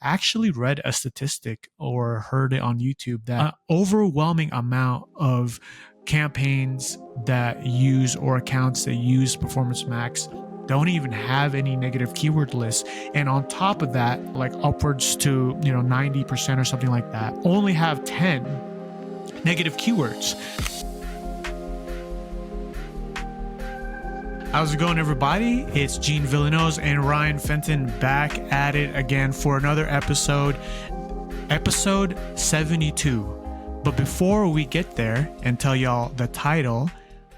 actually read a statistic or heard it on YouTube that an overwhelming amount of campaigns that use or accounts that use Performance Max don't even have any negative keyword lists. And on top of that, like upwards to 90% or something like that, only have 10 negative keywords. How's it going, everybody? It's Gene Villeneuve and Ryan Fenton back at it again for another episode 72. But before we get there and tell y'all the title,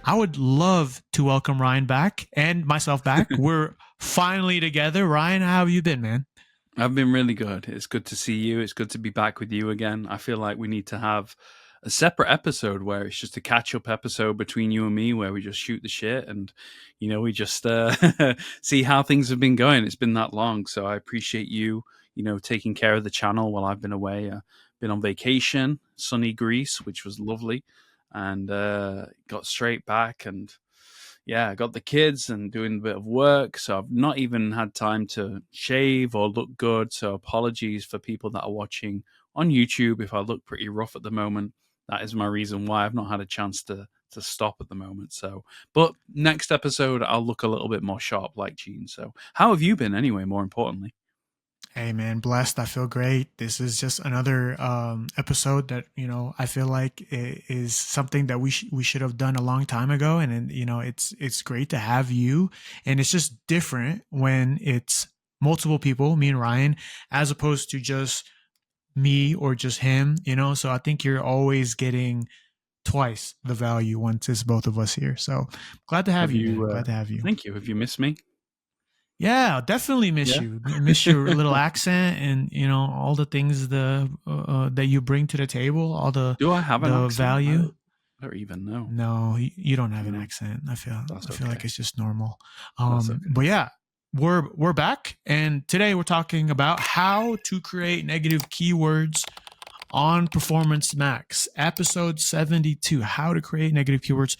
I would love to welcome Ryan back and myself back. We're finally together. Ryan, how have you been, man? I've been really good. It's good to see you. It's good to be back with you again. I feel like we need to have a separate episode where it's just a catch-up episode between you and me where we just shoot the shit and, we just see how things have been going. It's been that long. So I appreciate you, taking care of the channel while I've been away. Been on vacation, sunny Greece, which was lovely, and got straight back and I got the kids and doing a bit of work, so I've not even had time to shave or look good. So apologies for people that are watching on YouTube if I look pretty rough at the moment. That is my reason why I've not had a chance to stop at the moment. So, but next episode I'll look a little bit more sharp like Gene. So how have you been anyway, more importantly? Hey man, blessed. I feel great. This is just another episode that I feel like it is something that we should have done a long time ago, and it's great to have you. And it's just different when it's multiple people, me and Ryan, as opposed to just me or just him. So I think you're always getting twice the value once it's both of us here. So glad to have you. Glad to have you. Thank you. Have you missed me? Yeah, definitely miss you. Miss your little accent and all the things that you bring to the table. All the do I have an accent? Value? I don't even know. No, you don't have an accent. I feel like it's just normal. Okay. But yeah, we're back, and today we're talking about how to create negative keywords on Performance Max. Episode 72: How to create negative keywords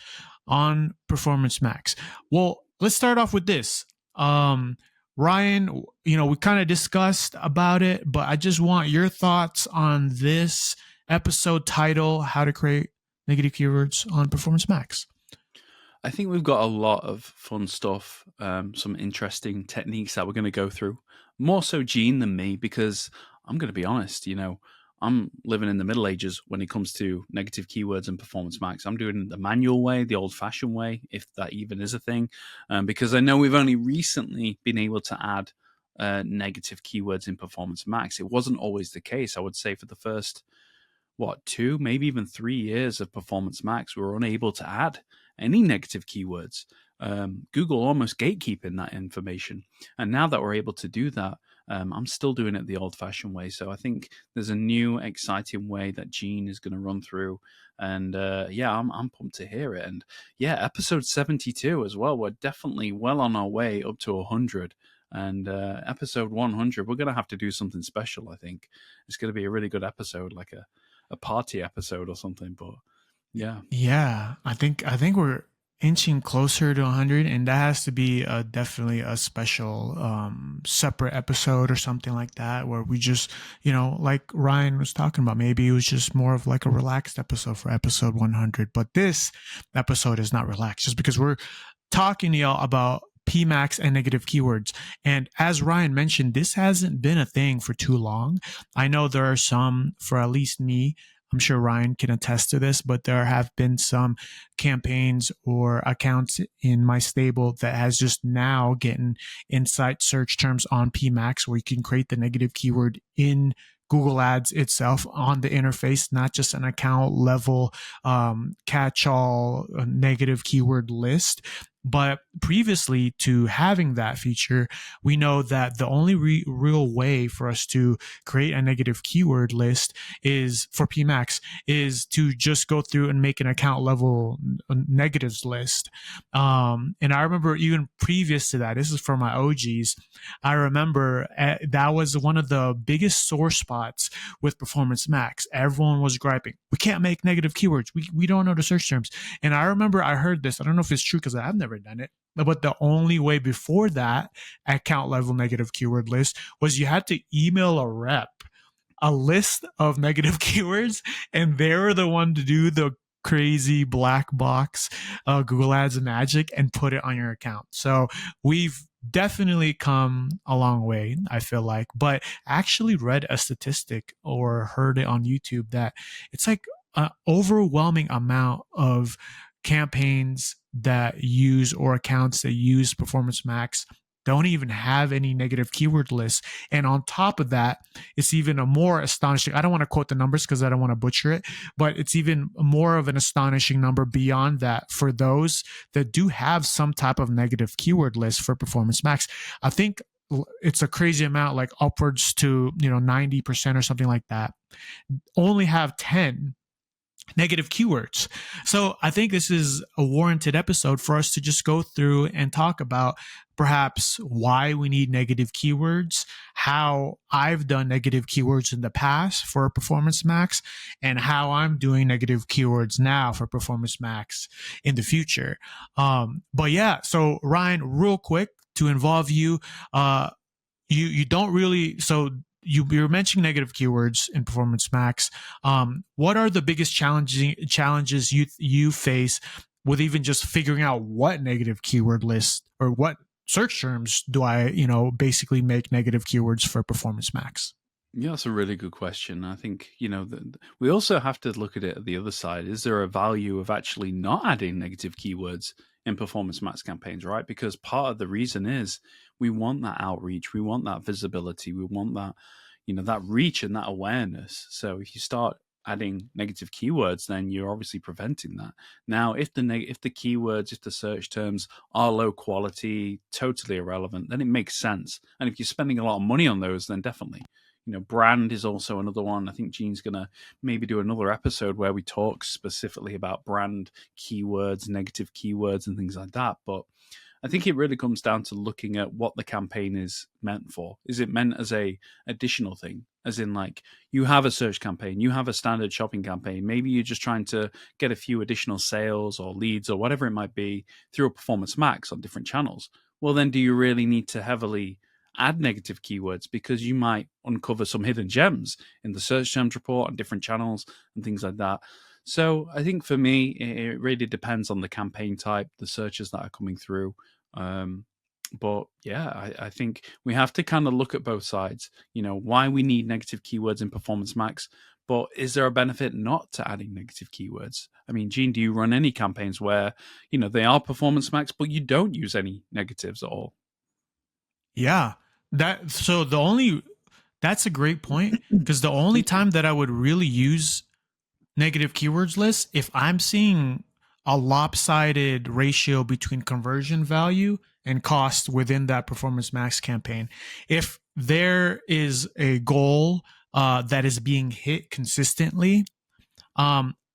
on Performance Max. Well, let's start off with this. Ryan, we kind of discussed about it, but I just want your thoughts on this episode title, How to Create Negative Keywords on Performance Max. I think we've got a lot of fun stuff, some interesting techniques that we're going to go through. More so Gene than me, because I'm going to be honest, I'm living in the Middle Ages when it comes to negative keywords and Performance Max. I'm doing it the manual way, the old-fashioned way, if that even is a thing, because I know we've only recently been able to add negative keywords in Performance Max. It wasn't always the case. I would say for the first, 2, maybe even 3 years of Performance Max, we were unable to add any negative keywords. Google almost gatekeeping that information. And now that we're able to do that, I'm still doing it the old-fashioned way. So I think there's a new, exciting way that Gene is going to run through. And I'm pumped to hear it. And episode 72 as well. We're definitely well on our way up to 100. And episode 100, we're going to have to do something special, I think. It's going to be a really good episode, like a party episode or something. But yeah, I think we're inching closer to 100, and that has to be definitely a special separate episode or something like that, where we just like Ryan was talking about, maybe it was just more of like a relaxed episode for episode 100. But this episode is not relaxed, just because we're talking to y'all about PMax and negative keywords. And as Ryan mentioned, this hasn't been a thing for too long. I know there are some, for at least me, I'm sure Ryan can attest to this, but there have been some campaigns or accounts in my stable that has just now getting insight search terms on PMax, where you can create the negative keyword in Google Ads itself on the interface, not just an account level catch-all negative keyword list. But previously to having that feature, we know that the only real way for us to create a negative keyword list is for PMax is to just go through and make an account level negatives list. And I remember even previous to that, this is for my OGs, I remember that was one of the biggest sore spots with Performance Max. Everyone was griping, we can't make negative keywords. We don't know the search terms. And I remember I heard this. I don't know if it's true because I've never never done it. But the only way before that account level negative keyword list was you had to email a rep a list of negative keywords, and they were the one to do the crazy black box Google Ads magic and put it on your account. So we've definitely come a long way, I feel like. But I actually read a statistic or heard it on YouTube that it's like an overwhelming amount of campaigns that use or accounts that use Performance Max don't even have any negative keyword lists. And on top of that, it's even a more astonishing, I don't want to quote the numbers because I don't want to butcher it, but it's even more of an astonishing number beyond that for those that do have some type of negative keyword list for Performance Max. I think it's a crazy amount, like upwards to 90% or something like that, only have 10 negative keywords. So I think this is a warranted episode for us to just go through and talk about perhaps why we need negative keywords, how I've done negative keywords in the past for Performance Max, and how I'm doing negative keywords now for Performance Max in the future. But yeah, so Ryan, real quick to involve you, you don't really, so you're mentioning negative keywords in Performance Max. What are the biggest challenges you face with even just figuring out what negative keyword list or what search terms do I basically make negative keywords for Performance Max? Yeah, that's a really good question. I think, we also have to look at it at the other side. Is there a value of actually not adding negative keywords in Performance Max campaigns, right? Because part of the reason is we want that outreach, we want that visibility, we want that, that reach and that awareness. So if you start adding negative keywords, then you're obviously preventing that. Now, if the keywords, if the search terms are low quality, totally irrelevant, then it makes sense. And if you're spending a lot of money on those, then definitely. Brand is also another one. I think Gene's going to maybe do another episode where we talk specifically about brand keywords, negative keywords, and things like that. But I think it really comes down to looking at what the campaign is meant for. Is it meant as a additional thing? As in, like, you have a search campaign, you have a standard shopping campaign. Maybe you're just trying to get a few additional sales or leads or whatever it might be through a Performance Max on different channels. Well, then do you really need to heavily add negative keywords, because you might uncover some hidden gems in the search terms report on different channels and things like that. So I think for me, it really depends on the campaign type, the searches that are coming through. But yeah, I think we have to kind of look at both sides, why we need negative keywords in Performance Max, but is there a benefit not to adding negative keywords? I mean, Gene, do you run any campaigns where, they are Performance Max, but you don't use any negatives at all? Yeah, that's a great point, because the only time that I would really use negative keywords lists if I'm seeing a lopsided ratio between conversion value and cost within that Performance Max campaign. If there is a goal that is being hit consistently,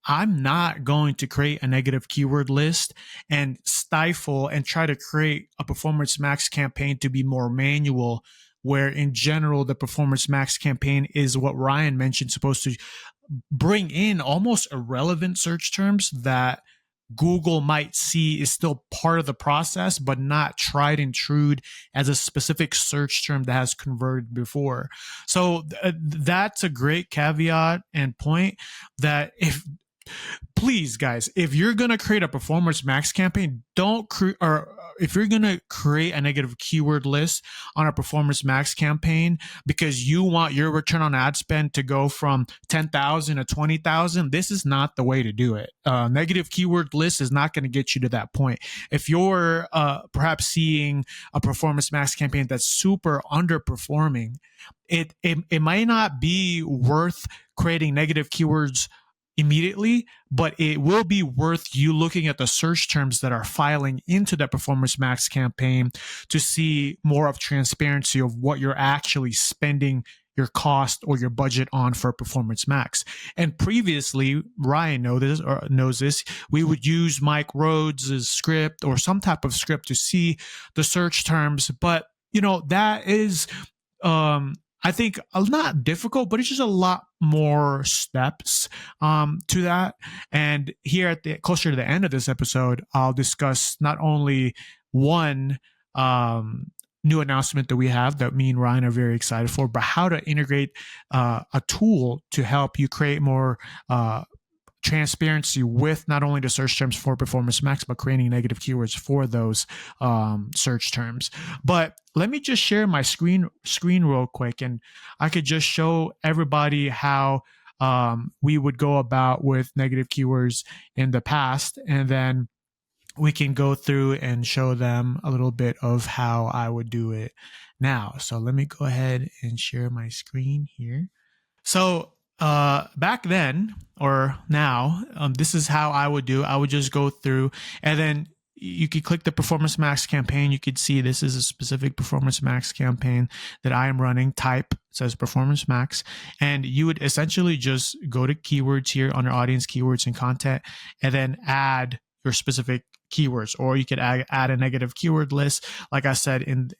I'm not going to create a negative keyword list and stifle and try to create a Performance Max campaign to be more manual, where in general, the Performance Max campaign is what Ryan mentioned, supposed to bring in almost irrelevant search terms that Google might see is still part of the process, but not tried and true as a specific search term that has converted before. So that's a great caveat and point, that please, guys, if you're going to create a Performance Max campaign, if you're going to create a negative keyword list on a Performance Max campaign because you want your return on ad spend to go from 10,000 to 20,000, this is not the way to do it. Negative keyword list is not going to get you to that point. If you're perhaps seeing a Performance Max campaign that's super underperforming, it might not be worth creating negative keywords immediately, but it will be worth you looking at the search terms that are filing into that Performance Max campaign to see more of transparency of what you're actually spending your cost or your budget on for Performance Max. And previously, Ryan knows this, we would use Mike Rhodes' script or some type of script to see the search terms, but that is I think not difficult, but it's just a lot more steps to that. And here at the closer to the end of this episode, I'll discuss not only one new announcement that we have that me and Ryan are very excited for, but how to integrate a tool to help you create more transparency with not only the search terms for Performance Max, but creating negative keywords for those search terms. But let me just share my screen real quick, and I could just show everybody how we would go about with negative keywords in the past, and then we can go through and show them a little bit of how I would do it now. So let me go ahead and share my screen here. So back then or now, this is how I would do. I would just go through, and then you could click the Performance Max campaign. You could see this is a specific Performance Max campaign that I am running. Type says Performance Max, and you would essentially just go to keywords here under audience keywords and content, and then add your specific keywords, or you could add a negative keyword list, like I said in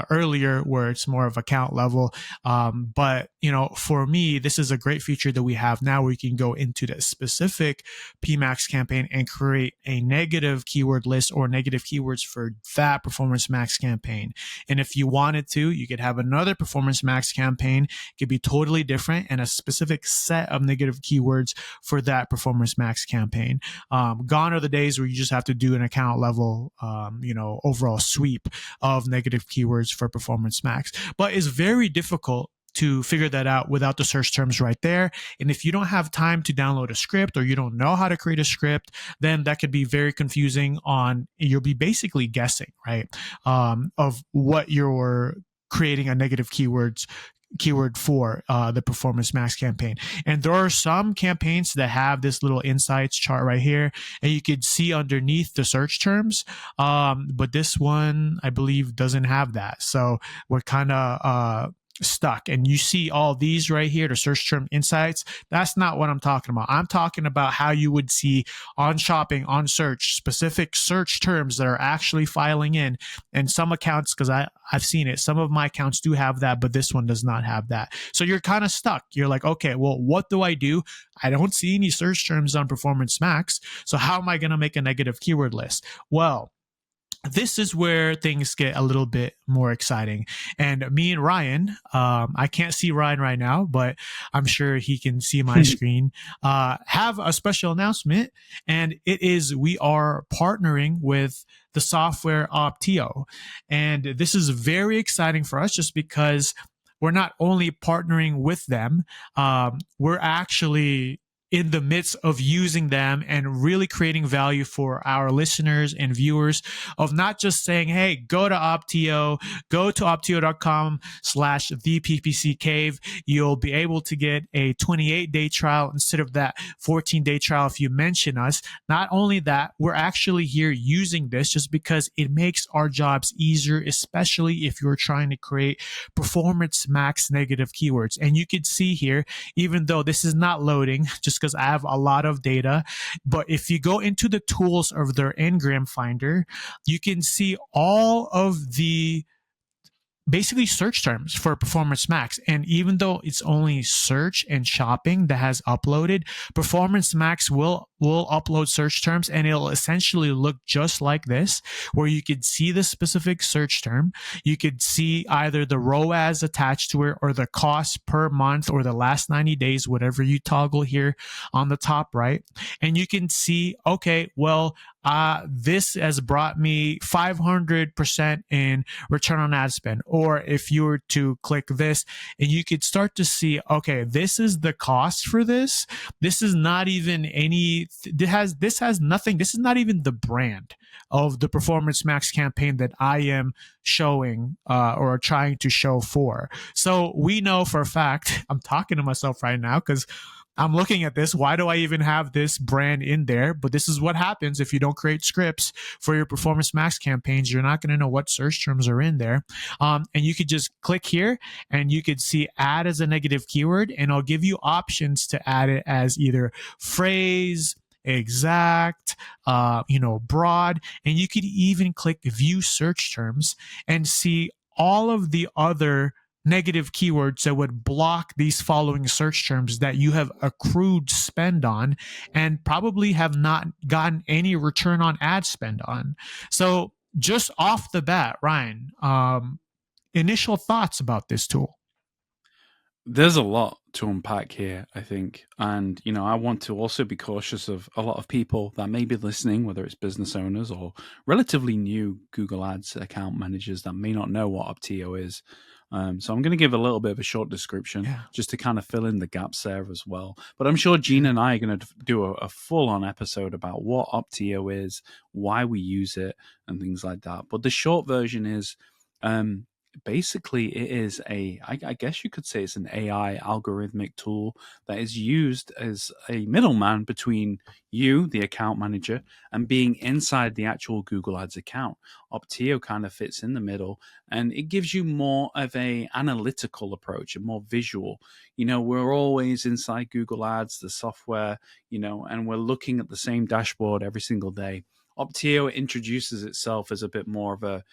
earlier, where it's more of account level. But for me, this is a great feature that we have now, where you can go into the specific PMax campaign and create a negative keyword list or negative keywords for that Performance Max campaign. And if you wanted to, you could have another Performance Max campaign. It could be totally different and a specific set of negative keywords for that Performance Max campaign. Gone are the days where you just have to do an account level, overall sweep of negative keywords for Performance Max. But it's very difficult to figure that out without the search terms right there. And if you don't have time to download a script, or you don't know how to create a script, then that could be very confusing. You'll be basically guessing, right, of what you're creating a negative keyword for the Performance Max campaign. And there are some campaigns that have this little insights chart right here, and you could see underneath the search terms. But this one, I believe, doesn't have that. So we're kind of stuck. And you see all these right here, the search term insights. That's not what I'm talking about. I'm talking about how you would see on shopping, on search, specific search terms that are actually filing in. And some accounts, because I've seen it, some of my accounts do have that, but this one does not have that. So you're kind of stuck. You're like, okay, well, what do I do? I don't see any search terms on Performance Max. So how am I going to make a negative keyword list? Well, this is where things get a little bit more exciting. And me and Ryan, I can't see Ryan right now, but I'm sure he can see my screen, have a special announcement. And it is, we are partnering with the software Opteo. And this is very exciting for us, just because we're not only partnering with them, we're actually in the midst of using them and really creating value for our listeners and viewers, of not just saying, hey, go to Opteo, go to opteo.com/the PPC Cave. You'll be able to get a 28-day trial instead of that 14-day trial if you mention us. Not only that, we're actually here using this just because it makes our jobs easier, especially if you're trying to create Performance Max negative keywords. And you could see here, even though this is not loading, just because I have a lot of data. But if you go into the tools of their Ngram Finder, you can see all of the basically search terms for Performance Max. And even though it's only search and shopping that has uploaded, Performance Max will upload search terms, and it'll essentially look just like this, where you could see the specific search term. You could see either the ROAS attached to it, or the cost per month, or the last 90 days, whatever you toggle here on the top right. And you can see, okay, well, this has brought me 500% in return on ad spend. Or if you were to click this, and you could start to see, okay, this is the cost for this. This is not even this has nothing. This is not even the brand of the Performance Max campaign that I am showing or trying to show for. So we know for a fact, I'm talking to myself right now because I'm looking at this. Why do I even have this brand in there? But this is what happens if you don't create scripts for your Performance Max campaigns. You're not going to know what search terms are in there. And you could just click here, and you could see add as a negative keyword, and I'll give you options to add it as either phrase, exact, broad, and you could even click view search terms and see all of the other negative keywords that would block these following search terms that you have accrued spend on and probably have not gotten any return on ad spend on. So just off the bat, Ryan, initial thoughts about this tool? There's a lot to unpack here, I think. And, I want to also be cautious of a lot of people that may be listening, whether it's business owners or relatively new Google Ads account managers that may not know what Opteo is. So I'm going to give a little bit of a short description just to kind of fill in the gaps there as well. But I'm sure Gina and I are going to do a full-on episode about what Opteo is, why we use it, and things like that. But the short version is basically it is I guess you could say it's an AI algorithmic tool that is used as a middleman between you, the account manager, and being inside the actual Google Ads account. Opteo kind of fits in the middle, and it gives you more of a analytical approach, a more visual. We're always inside Google Ads, the software, and we're looking at the same dashboard every single day. Opteo introduces itself as a bit more of a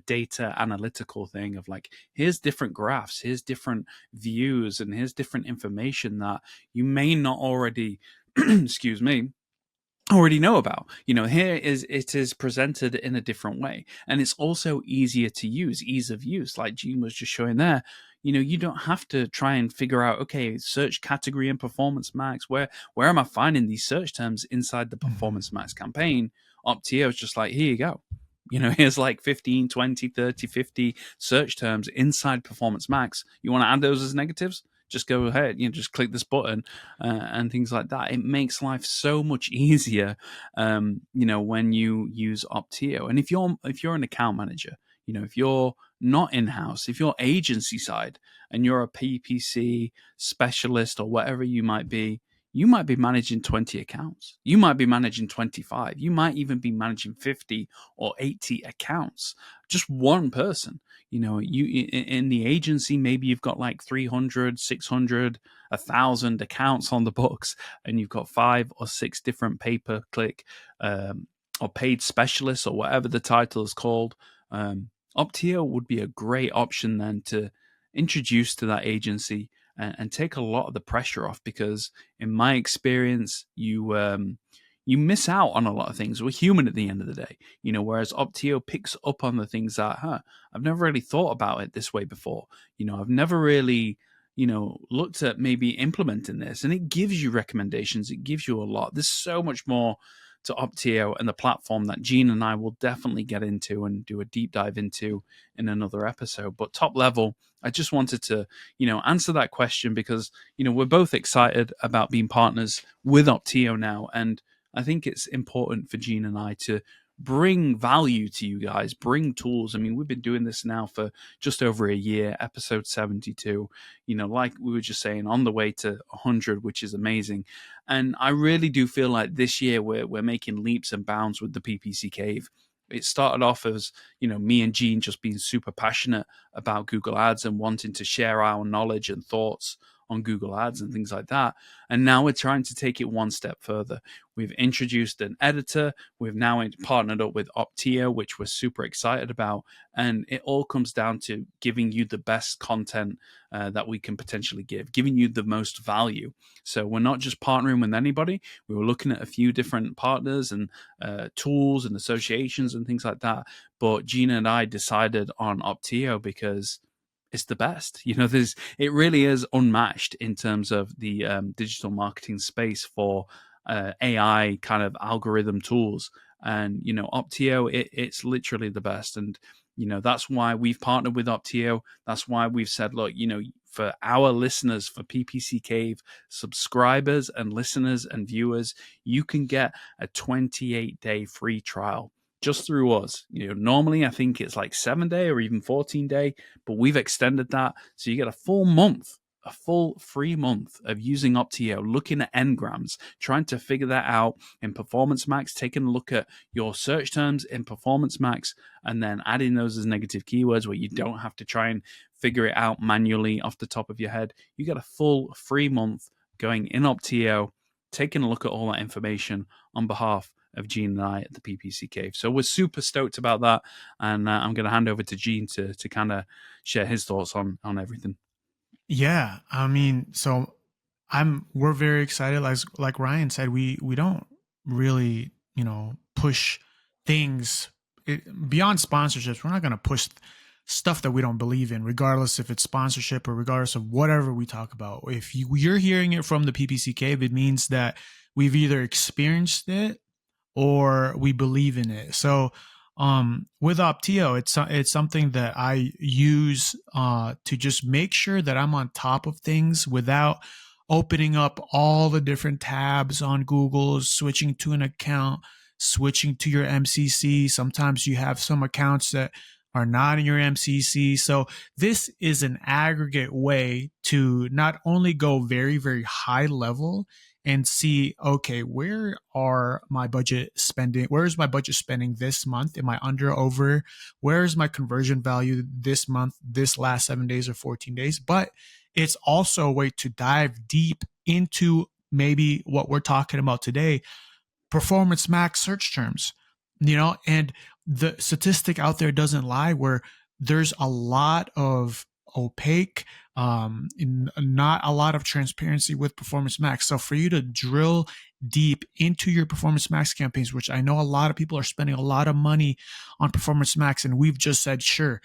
data analytical thing of like, here's different graphs, here's different views, and here's different information that you may not already excuse me, already know about. Here it is presented in a different way, and it's also easier to use, ease of use, like Gene was just showing there. You don't have to try and figure out, okay, search category and Performance Max, where am I finding these search terms inside the Performance Max campaign? Opteo is just like, here you go. Here's like 15, 20, 30, 50 search terms inside Performance Max. You want to add those as negatives? Just go ahead, just click this button and things like that. It makes life so much easier, when you use Opteo. And if you're an account manager, if you're not in-house, if you're agency side and you're a PPC specialist or whatever you might be managing 20 accounts. You might be managing 25. You might even be managing 50 or 80 accounts. Just one person. You in the agency, maybe you've got like 300, 600, 1,000 accounts on the books, and you've got 5 or 6 different pay-per-click or paid specialists or whatever the title is called. Opteo would be a great option then to introduce to that agency and take a lot of the pressure off, because in my experience, you miss out on a lot of things. We're human at the end of the day, whereas Opteo picks up on the things that, I've never really thought about it this way before. I've never really, looked at maybe implementing this, and it gives you recommendations. It gives you a lot. There's so much more to Opteo and the platform that Gene and I will definitely get into and do a deep dive into in another episode. But top level, I just wanted to, answer that question because, we're both excited about being partners with Opteo now. And I think it's important for Gene and I to bring value to you guys, bring tools. I mean, we've been doing this now for just over a year, episode 72, like we were just saying, on the way to 100, which is amazing. And I really do feel like this year we're making leaps and bounds with the PPC Cave. It started off as, me and Gene just being super passionate about Google Ads and wanting to share our knowledge and thoughts on Google Ads and things like that. And now we're trying to take it one step further. We've introduced an editor. We've now partnered up with Opteo, which we're super excited about. And it all comes down to giving you the best content that we can potentially give, giving you the most value. So we're not just partnering with anybody. We were looking at a few different partners and tools and associations and things like that. But Gina and I decided on Opteo because it's the best. It really is unmatched in terms of the digital marketing space for AI kind of algorithm tools. And, Opteo, it's literally the best. And, that's why we've partnered with Opteo. That's why we've said, look, for our listeners, for PPC Cave subscribers and listeners and viewers, you can get a 28-day free trial just through us. Normally I think it's like 7-day or even 14-day, but we've extended that. So you get a full month, a full free month of using Opteo, looking at n-grams, trying to figure that out in Performance Max, taking a look at your search terms in Performance Max, and then adding those as negative keywords where you don't have to try and figure it out manually off the top of your head. You get a full free month going in Opteo, taking a look at all that information on behalf of Gene and I at the PPC Cave. So we're super stoked about that, and I'm going to hand over to Gene to kind of share his thoughts on everything. Yeah, I mean, so we're very excited. Like Ryan said, we don't really, push things beyond sponsorships. We're not going to push stuff that we don't believe in, regardless if it's sponsorship or regardless of whatever we talk about. If you're hearing it from the PPC Cave, it means that we've either experienced it or we believe in it. So with Opteo, it's something that I use to just make sure that I'm on top of things without opening up all the different tabs on Google, switching to an account, switching to your MCC. Sometimes you have some accounts that are not in your MCC. So this is an aggregate way to not only go very, very high level and see, okay, where are my budget spending? Where is my budget spending this month? Am I under, over? Where is my conversion value this month, this last 7 days or 14 days? But it's also a way to dive deep into maybe what we're talking about today, performance max search terms, and the statistic out there doesn't lie, where there's a lot of opaque, not a lot of transparency with performance max. So for you to drill deep into your performance max campaigns, which I know a lot of people are spending a lot of money on performance max, and we've just said, sure,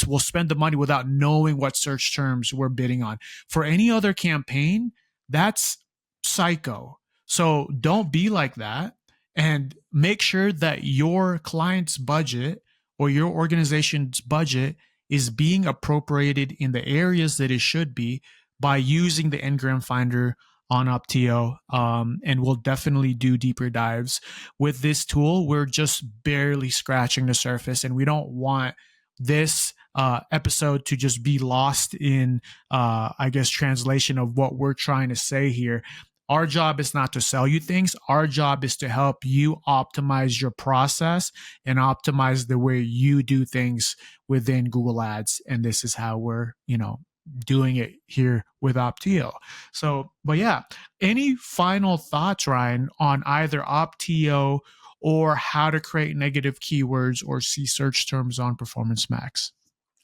we'll spend the money without knowing what search terms we're bidding on. For any other campaign, that's psycho. So don't be like that, and make sure that your client's budget or your organization's budget is being appropriated in the areas that it should be by using the Ngram Finder on Opteo. And we'll definitely do deeper dives with this tool. We're just barely scratching the surface, and we don't want this episode to just be lost in, I guess, translation of what we're trying to say here. Our job is not to sell you things. Our job is to help you optimize your process and optimize the way you do things within Google Ads. And this is how we're, doing it here with Opteo. So, but yeah, any final thoughts, Ryan, on either Opteo or how to create negative keywords or see search terms on Performance Max?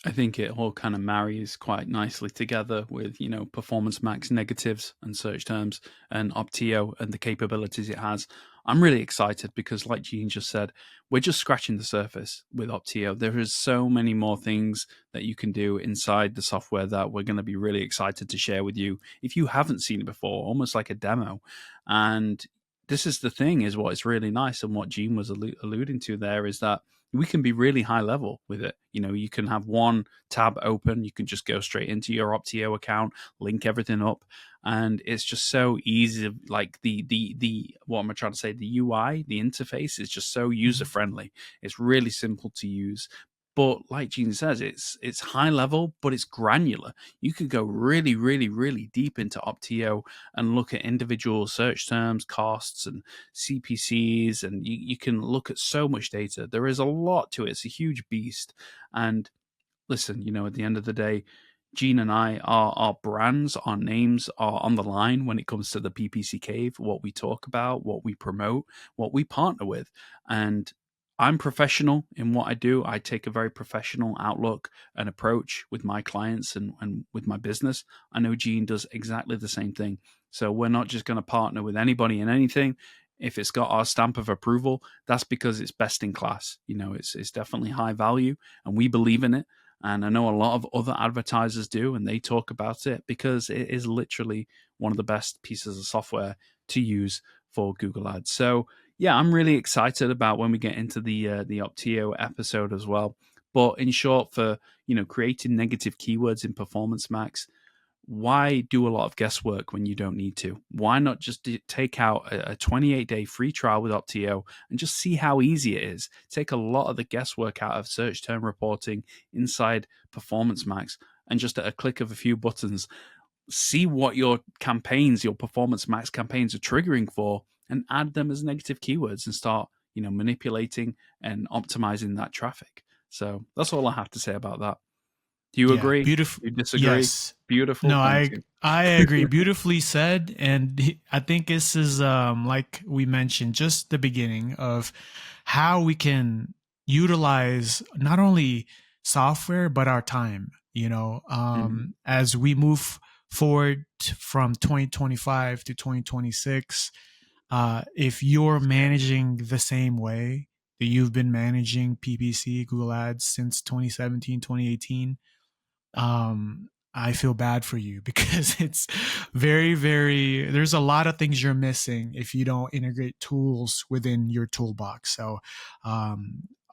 I think it all kind of marries quite nicely together with, Performance Max negatives and search terms and Opteo and the capabilities it has. I'm really excited because, like Gene just said, we're just scratching the surface with Opteo. There is so many more things that you can do inside the software that we're going to be really excited to share with you if you haven't seen it before, almost like a demo. And this is the thing, is what is really nice, and what Gene was alluding to there, is that we can be really high level with it. You can have one tab open, you can just go straight into your Opteo account, link everything up, and it's just so easy. Like the what am I trying to say? The UI, the interface is just so user friendly. It's really simple to use. But like Gene says, it's high level, but it's granular. You could go really, really, really deep into Opteo and look at individual search terms, costs, and CPCs, and you can look at so much data. There is a lot to it. It's a huge beast. And listen, at the end of the day, Gene and I, our brands, our names are on the line when it comes to the PPC Cave, what we talk about, what we promote, what we partner with. And I'm professional in what I do. I take a very professional outlook and approach with my clients and with my business. I know Gene does exactly the same thing. So we're not just going to partner with anybody in anything. If it's got our stamp of approval, that's because it's best in class. It's definitely high value, and we believe in it. And I know a lot of other advertisers do, and they talk about it because it is literally one of the best pieces of software to use for Google Ads. So yeah, I'm really excited about when we get into the Opteo episode as well. But in short, for creating negative keywords in Performance Max, why do a lot of guesswork when you don't need to? Why not just take out a 28-day free trial with Opteo and just see how easy it is? Take a lot of the guesswork out of search term reporting inside Performance Max, and just at a click of a few buttons, see what your campaigns, your Performance Max campaigns are triggering for, and add them as negative keywords and start, manipulating and optimizing that traffic. So that's all I have to say about that. Do you Yeah, agree? beautiful. You disagree? Yes. Beautiful. No, Thank I you. I agree. Beautifully said, and I think this is like we mentioned just the beginning of how we can utilize not only software but our time. Mhm. As we move forward from 2025 to 2026, if you're managing the same way that you've been managing PPC Google Ads since 2017, 2018, I feel bad for you because it's very, very, there's a lot of things you're missing if you don't integrate tools within your toolbox. So,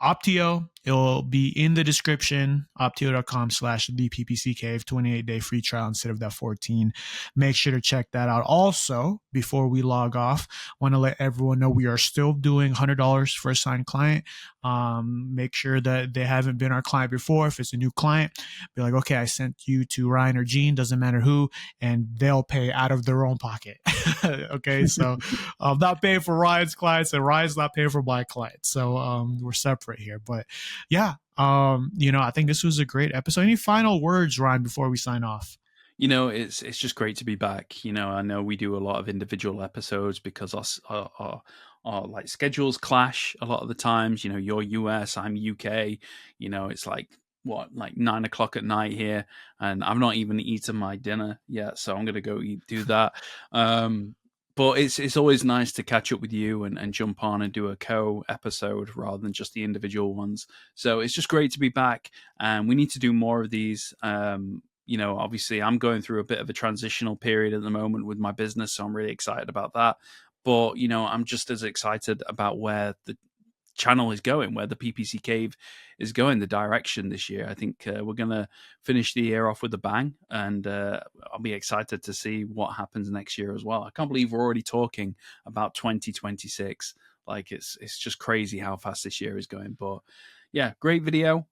Opteo, it'll be in the description, opteo.com/the PPC Cave, 28-day free trial instead of that 14. Make sure to check that out. Also, before we log off, want to let everyone know we are still doing $100 for a signed client. Make sure that they haven't been our client before. If it's a new client, be like, okay, I sent you to Ryan or Gene, doesn't matter who, and they'll pay out of their own pocket. Okay, so I'm not paying for Ryan's clients, and Ryan's not paying for my clients. So we're separate here. But yeah, I think this was a great episode. Any final words, Ryan, before we sign off? It's just great to be back. I know we do a lot of individual episodes because our like schedules clash a lot of the times. You're US, I'm UK. It's like what, like 9 o'clock at night here, and I've not even eaten my dinner yet, so I'm gonna go do that. But it's always nice to catch up with you and jump on and do a co-episode rather than just the individual ones. So it's just great to be back, and we need to do more of these. Obviously I'm going through a bit of a transitional period at the moment with my business, so I'm really excited about that. But, I'm just as excited about where the channel is going, where the PPC Cave is going, the direction this year. I think we're going to finish the year off with a bang, and I'll be excited to see what happens next year as well. I can't believe we're already talking about 2026. Like it's just crazy how fast this year is going. But yeah, great video.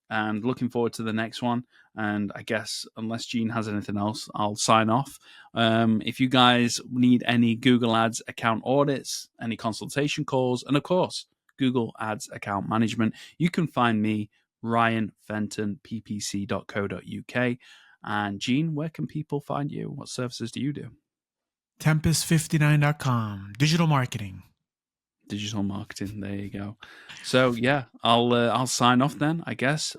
And looking forward to the next one. And I guess unless Gene has anything else, I'll sign off. If you guys need any Google Ads account audits, any consultation calls, and of course, Google Ads account management, you can find me, Ryan Fenton, ppc.co.uk. And Gene, where can people find you? What services do you do? Tempest59.com, digital marketing. Digital marketing. There you go. So yeah, I'll sign off then, I guess.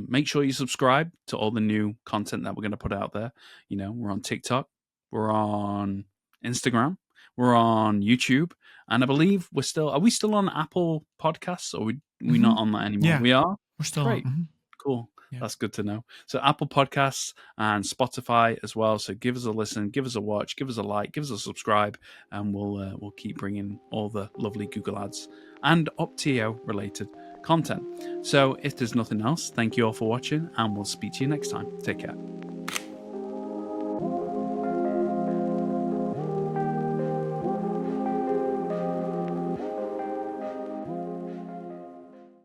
Make sure you subscribe to all the new content that we're going to put out there. We're on TikTok, we're on Instagram, we're on YouTube, and I believe are we still on Apple Podcasts, or we not on that anymore? Yeah, We are. we're still Great. on. Cool. Yeah. That's good to know. So Apple Podcasts and Spotify as well. So give us a listen, give us a watch, give us a like, give us a subscribe, and we'll keep bringing all the lovely Google Ads and Opteo related content. So if there's nothing else, thank you all for watching, and we'll speak to you next time. Take care.